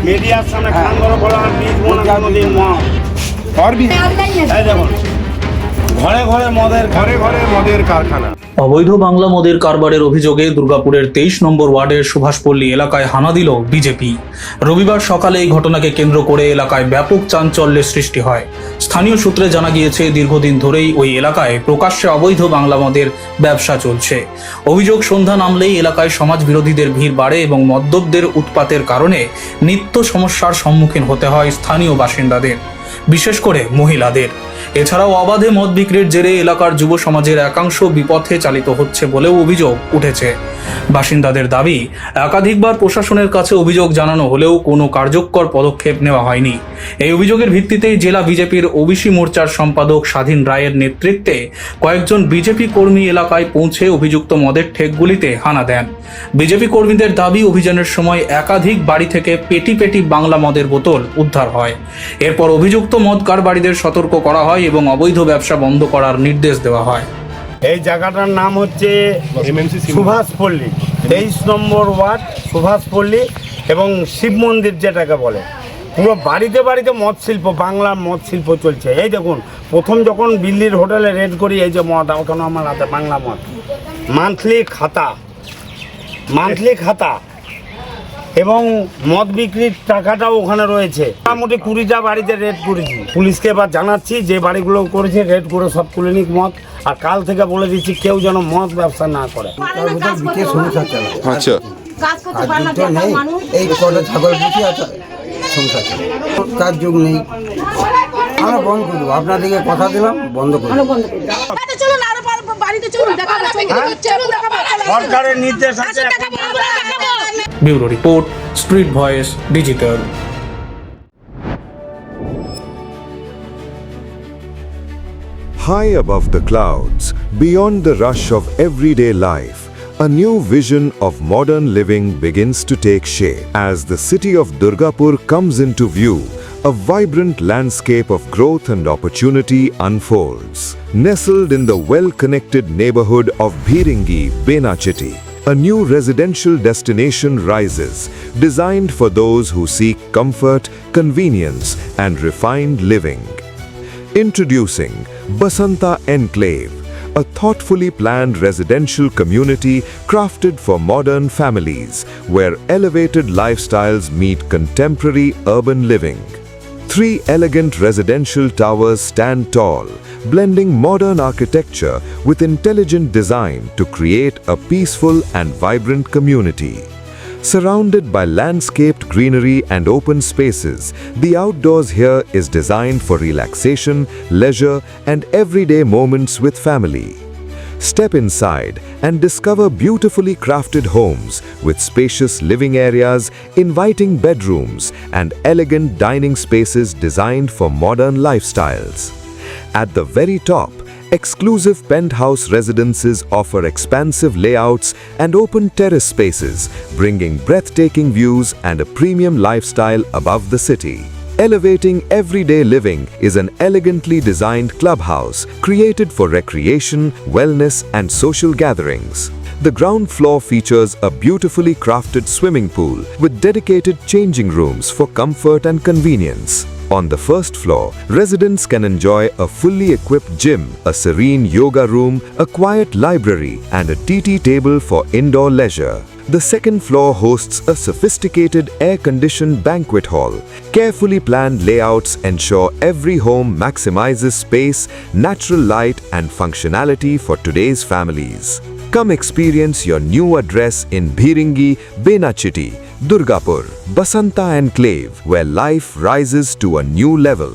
মিডিয়ার সামনে খান ধরো বলা কোনদিন দেখুন ঘরে ঘরে মদের কারখানা। অবৈধ বাংলা মদের কারবারের অভিযোগে দুর্গাপুরের 23 নম্বর ওয়ার্ডের সুভাষপল্লী এলাকায় হানা দিল বিজেপি। রবিবার সকালে এই ঘটনাকে কেন্দ্র করে এলাকায় ব্যাপক চাঞ্চল্যের সৃষ্টি হয়। স্থানীয় সূত্রে জানা গিয়েছে, দীর্ঘদিন ধরেই ওই এলাকায় প্রকাশ্যে অবৈধ বাংলা মদের ব্যবসা চলছে। অভিযোগ সন্ধ্যা নামলেই এলাকায় সমাজ বিরোধীদের ভিড় বাড়ে এবং মদ্যপদের উৎপাতের কারণে নিত্য সমস্যার সম্মুখীন হতে হয় স্থানীয় বাসিন্দাদের, বিশেষ করে মহিলাদের। এছাড়াও অবাধে মদ বিক্রির জেরে এলাকার যুব সমাজের একাংশ বিপথে চালিত হচ্ছে বলেও অভিযোগ উঠেছে। বাসিন্দাদের দাবি, একাধিকবার প্রশাসনের কাছে অভিযোগ জানানো হলেও কোনো কার্যকর পদক্ষেপ নেওয়া হয়নি। এই অভিযোগের ভিত্তিতেই জেলা বিজেপির ওবিসি মোর্চার সম্পাদক স্বাধীন রায়ের নেতৃত্বে কয়েকজন বিজেপি কর্মী এলাকায় পৌঁছে অভিযুক্ত মদের ঠেকগুলিতে হানা দেন। বিজেপি কর্মীদের দাবি, অভিযানের সময় একাধিক বাড়ি থেকে পেটি পেটি বাংলা মদের বোতল উদ্ধার হয়। এরপর অভিযুক্ত মদ কারবারিদের সতর্ক করা হয় এবং অবৈধ ব্যবসা বন্ধ করার নির্দেশ দেওয়া হয়। এই জায়গাটার নাম হচ্ছে সুভাষপল্লী, 23 নম্বর ওয়ার্ড সুভাষপল্লী এবং শিব মন্দির যেটাকে বলে। পুরো বাড়িতে বাড়িতে মদ শিল্প, বাংলা মদ শিল্প চলছে। এই দেখুন, প্রথম যখন দিল্লির হোটেলে রেড করি, এই যে মদ, ওখানে আমার হাতে বাংলা মদ, মান্থলি খাতা এবং মদ বিক্রির টাকাটাও ওখানে রয়েছে। মোটামুটি 20টা বাড়িতে রেড করেছি। পুলিশকে এবার জানাচ্ছি, যে বাড়িগুলো করেছে রেড করে সব তুলে নিক মদ। আর কাল থেকে বলে দিচ্ছি, কেউ যেন মদ ব্যবসা না করে। আচ্ছা, এই কটা ছাগল বেশি আছে, সংসার কাজ যোগ নেই। আমরা বন্ধ করে দেবো, আপনাদেরকে কথা দিলাম, বন্ধ করে দেবো। সরকারের নির্দেশ আছে। Bureau report, street voice digital. High above the clouds, beyond the rush of everyday life, a new vision of modern living begins to take shape. As the city of Durgapur comes into view, a vibrant landscape of growth and opportunity unfolds. Nestled in the well-connected neighborhood of Bhiringi, Benachiti, a new residential destination rises, designed for those who seek comfort, convenience, and refined living. Introducing Basanta Enclave, a thoughtfully planned residential community crafted for modern families, where elevated lifestyles meet contemporary urban living. 3 elegant residential towers stand tall, blending modern architecture with intelligent design to create a peaceful and vibrant community. Surrounded by landscaped greenery and open spaces, the outdoors here is designed for relaxation, leisure, and everyday moments with family. Step inside and discover beautifully crafted homes with spacious living areas, inviting bedrooms, and elegant dining spaces designed for modern lifestyles. At the very top, exclusive penthouse residences offer expansive layouts and open terrace spaces, bringing breathtaking views and a premium lifestyle above the city. Elevating everyday living is an elegantly designed clubhouse created for recreation, wellness, and social gatherings. The ground floor features a beautifully crafted swimming pool with dedicated changing rooms for comfort and convenience. On the first floor, residents can enjoy a fully equipped gym, a serene yoga room, a quiet library, and a TT table for indoor leisure. The second floor hosts a sophisticated air-conditioned banquet hall. Carefully planned layouts ensure every home maximizes space, natural light, and functionality for today's families. Come experience your new address in Bhiringi, Benachiti, Durgapur, Basanta Enclave, where life rises to a new level.